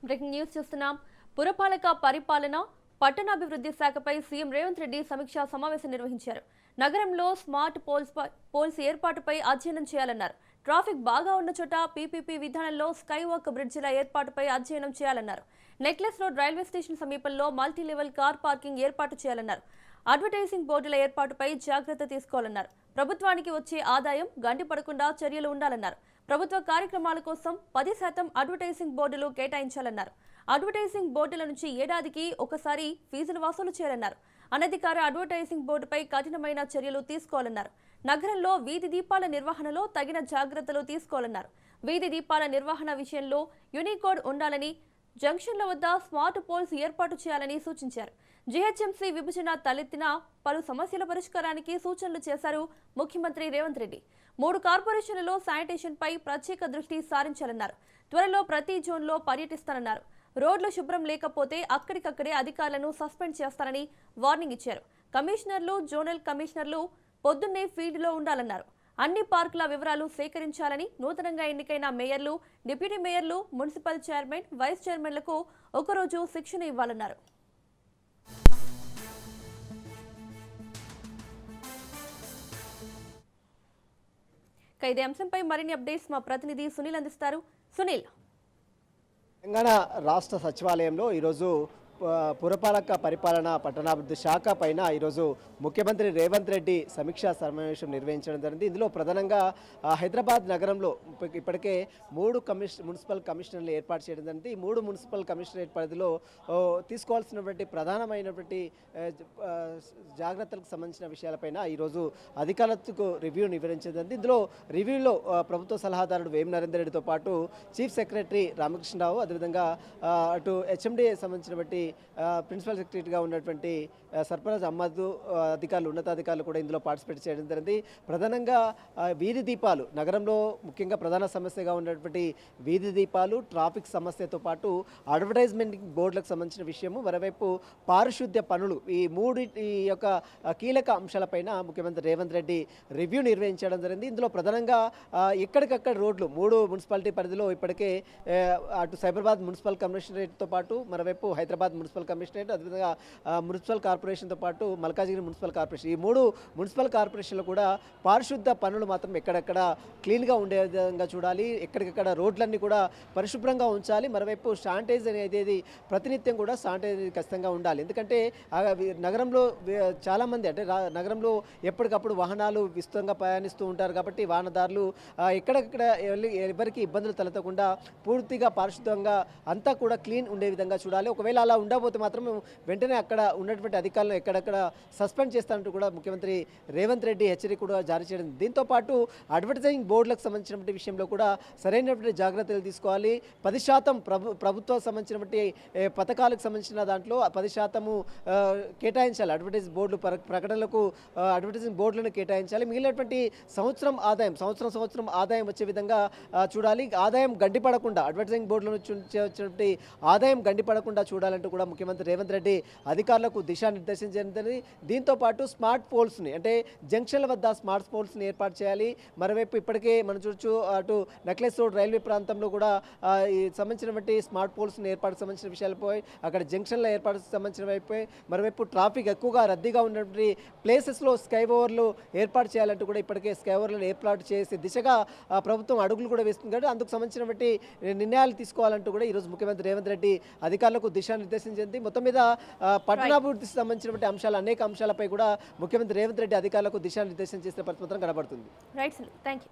Breaking news చూస్తున్నాం. పురపాలక పరిపాలన పట్టణాభివృద్ధి శాఖపై సీఎం రేవంత్ రెడ్డి సమీక్షా సమావేశం నిర్వహించారు. నగరంలో స్మార్ట్ పోల్స్ ఏర్పాటుపై అధ్యయనం చేయాలన్నారు. ట్రాఫిక్ బాగా ఉన్న చోట పీపీపీ విధానంలో స్కై వాక్ బ్రిడ్జిల ఏర్పాటుపై అధ్యయనం చేయాలన్నారు. నెక్లెస్ రోడ్ రైల్వే స్టేషన్ సమీపంలో మల్టీ లెవెల్ కార్ పార్కింగ్ ఏర్పాటు చేయాలన్నారు. అడ్వర్టైజింగ్ బోర్డుల ఏర్పాటుపై జాగ్రత్త తీసుకోవాలన్నారు. ప్రభుత్వానికి వచ్చే ఆదాయం గండిపడకుండా చర్యలు ఉండాలన్నారు. ప్రభుత్వ కార్యక్రమాల కోసం 10% అడ్వర్టైజింగ్ బోర్డులు కేటాయించాలన్నారు. అడ్వర్టైజింగ్ బోర్డుల నుంచి ఏడాదికి ఒకసారి ఫీజులు వసూలు చేయాలన్నారు. అనధికార అడ్వర్టైజింగ్ బోర్డుపై కఠినమైన చర్యలు తీసుకోవాలన్నారు. నగరంలో వీధి దీపాల నిర్వహణలో తగిన జాగ్రత్తలు తీసుకోవాలన్నారు. వీధి దీపాల నిర్వహణ విషయంలో యూనికోడ్ ఉండాలని, జంక్షన్ల వద్ద స్మార్ట్ పోల్స్ ఏర్పాటు చేయాలని సూచించారు. జీహెచ్ఎంసీ విభజన తలెత్తిన పలు సమస్యల పరిష్కారానికి సూచనలు చేశారు ముఖ్యమంత్రి రేవంత్ రెడ్డి. 3 కార్పొరేషన్లలో శానిటేషన్పై ప్రత్యేక దృష్టి సారించాలన్నారు. త్వరలో ప్రతి జోన్లో పర్యటిస్తానన్నారు. రోడ్లు శుభ్రం లేకపోతే అక్కడికక్కడే అధికారులను సస్పెండ్ చేస్తారని వార్నింగ్ ఇచ్చారు. కమిషనర్లు, జోనల్ కమిషనర్లు పొద్దున్నే ఫీల్డ్లో ఉండాలన్నారు. అన్ని పార్కుల వివరాలు సేకరించాలని, నూతనంగా ఎన్నికైన మేయర్లు, డిప్యూటీ మేయర్లు, మున్సిపల్ చైర్మన్, వైస్ చైర్మన్లకు ఒకరోజు శిక్షణ ఇవ్వాలన్నారు. ఇదే అంశంపై మరిన్ని అప్డేట్స్ మా ప్రతినిధి సునీల్ అందిస్తారు. సునీల్, తెలంగాణ రాష్ట్ర సచివాలయంలో ఈరోజు పురపాలక పరిపాలన పట్టణాభివృద్ధి శాఖ పైన ఈరోజు ముఖ్యమంత్రి రేవంత్ రెడ్డి సమీక్షా సమావేశం నిర్వహించడం జరిగింది. ఇందులో ప్రధానంగా హైదరాబాద్ నగరంలో ఇప్పటికే 3 మున్సిపల్ కమిషనర్లు ఏర్పాటు చేయడం జరిగింది. ఈ 3 మున్సిపల్ కమిషనరేట్ పరిధిలో తీసుకోవాల్సినటువంటి ప్రధానమైనటువంటి జాగ్రత్తలకు సంబంధించిన విషయాలపైన ఈరోజు అధికారులకు రివ్యూ నిర్వహించడం జరిగింది. ఇందులో రివ్యూలో ప్రభుత్వ సలహాదారుడు వేం నరేందర్ రెడ్డితో పాటు చీఫ్ సెక్రటరీ రామకృష్ణరావు, అదేవిధంగా అటు హెచ్ఎండిఏ సంబంధించినటువంటి ప్రిన్సిపల్ సెక్రటరీగా ఉన్నటువంటి సర్ఫరాజ్ అహ్మద్ అధికారులు, ఉన్నతాధికారులు కూడా ఇందులో పార్టిసిపేట్ చేయడం జరిగింది. ప్రధానంగా వీధి దీపాలు, నగరంలో ముఖ్యంగా ప్రధాన సమస్యగా ఉన్నటువంటి వీధి దీపాలు, ట్రాఫిక్ సమస్యతో పాటు అడ్వర్టైజ్మెంట్ బోర్డులకు సంబంధించిన విషయము, మరోవైపు పారిశుద్ధ్య పనులు, ఈ యొక్క కీలక అంశాలపైన ముఖ్యమంత్రి రేవంత్ రెడ్డి రివ్యూ నిర్వహించడం జరిగింది. ఇందులో ప్రధానంగా ఎక్కడికక్కడ రోడ్లు 3 మున్సిపాలిటీ పరిధిలో ఇప్పటికే అటు సైబరాబాద్ మున్సిపల్ కమిషనరేట్తో పాటు మరోవైపు హైదరాబాద్ మున్సిపల్ కమిషనరేట్, అదేవిధంగా మున్సిపల్ కార్పొరేషన్తో పాటు మల్కాజిగిరి మున్సిపల్ కార్పొరేషన్, ఈ 3 మున్సిపల్ కార్పొరేషన్లు కూడా పారిశుద్ధ పనులు మాత్రం ఎక్కడెక్కడ క్లీన్గా ఉండే విధంగా చూడాలి. ఎక్కడికక్కడ రోడ్లన్నీ కూడా పరిశుభ్రంగా ఉంచాలి. మరోవైపు శానిటైజర్ అనేది ప్రతినిత్యం కూడా శానిటైజర్ ఖచ్చితంగా ఉండాలి. ఎందుకంటే నగరంలో చాలామంది అంటే నగరంలో ఎప్పటికప్పుడు వాహనాలు విస్తృతంగా ప్రయాణిస్తూ ఉంటారు కాబట్టి వాహనదారులు ఎక్కడెక్కడ ఎవరికి ఇబ్బందులు తలెత్తకుండా పూర్తిగా పారిశుద్ధంగా అంతా కూడా క్లీన్ ఉండే విధంగా చూడాలి. ఒకవేళ అలా ఉండకపోతే మాత్రం వెంటనే అక్కడ ఉన్నటువంటి అధికారులను ఎక్కడెక్కడ సస్పెండ్ చేస్తానంటూ కూడా ముఖ్యమంత్రి రేవంత్ రెడ్డి హెచ్చరిక కూడా జారీ చేయడం. దీంతో పాటు అడ్వర్టైజింగ్ బోర్డులకు సంబంధించినటువంటి విషయంలో కూడా సరైనటువంటి జాగ్రత్తలు తీసుకోవాలి. 10% ప్రభుత్వం సంబంధించినటువంటి పథకాలకు సంబంధించిన దాంట్లో 10% కేటాయించాలి. అడ్వర్టైజింగ్ బోర్డులు ప్రకటనలకు అడ్వర్టైజింగ్ బోర్డులను కేటాయించాలి. మిగిలినటువంటి సంవత్సరం ఆదాయం వచ్చే విధంగా చూడాలి. ఆదాయం గండిపడకుండా, అడ్వర్టైజింగ్ బోర్డుల నుంచి వచ్చినటువంటి ఆదాయం గండిపడకుండా చూడాలంటూ కూడా ముఖ్యమంత్రి రేవంత్ రెడ్డి అధికారులకు దిశానిర్దేశం జరిగింది. దీంతో పాటు స్మార్ట్ పోల్స్ని, అంటే జంక్షన్ల వద్ద స్మార్ట్ పోల్స్ని ఏర్పాటు చేయాలి. మరోవైపు ఇప్పటికే మనం చూడొచ్చు, అటు నెక్లెస్ రోడ్ రైల్వే ప్రాంతంలో కూడా ఈ సంబంధించినటువంటి స్మార్ట్ పోల్స్ని ఏర్పాటుకు సంబంధించిన విషయాలపై, అక్కడ జంక్షన్ల ఏర్పాటుకు సంబంధించిన వైపే, మరోవైపు ట్రాఫిక్ ఎక్కువగా రద్దీగా ఉన్నటువంటి ప్లేసెస్లో స్కై ఓవర్లు ఏర్పాటు చేయాలంటూ కూడా ఇప్పటికే స్కై ఓవర్లను ఏర్పాటు చేసే దిశగా ప్రభుత్వం అడుగులు కూడా వేస్తుంది. కాబట్టి అందుకు సంబంధించినటువంటి నిర్ణయాలు తీసుకోవాలంటూ కూడా ఈరోజు ముఖ్యమంత్రి రేవంత్ రెడ్డి అధికారులకు దిశానిర్దేశం చేసింది. మొత్తం మీద పట్టణాభివృద్ధికి సంబంధించినటువంటి అనేక అంశాలపై కూడా ముఖ్యమంత్రి రేవంత్ రెడ్డి అధికారులకు దిశానిర్దేశం చేసిన పరిస్థితి కనబడుతుంది. Right, thank you.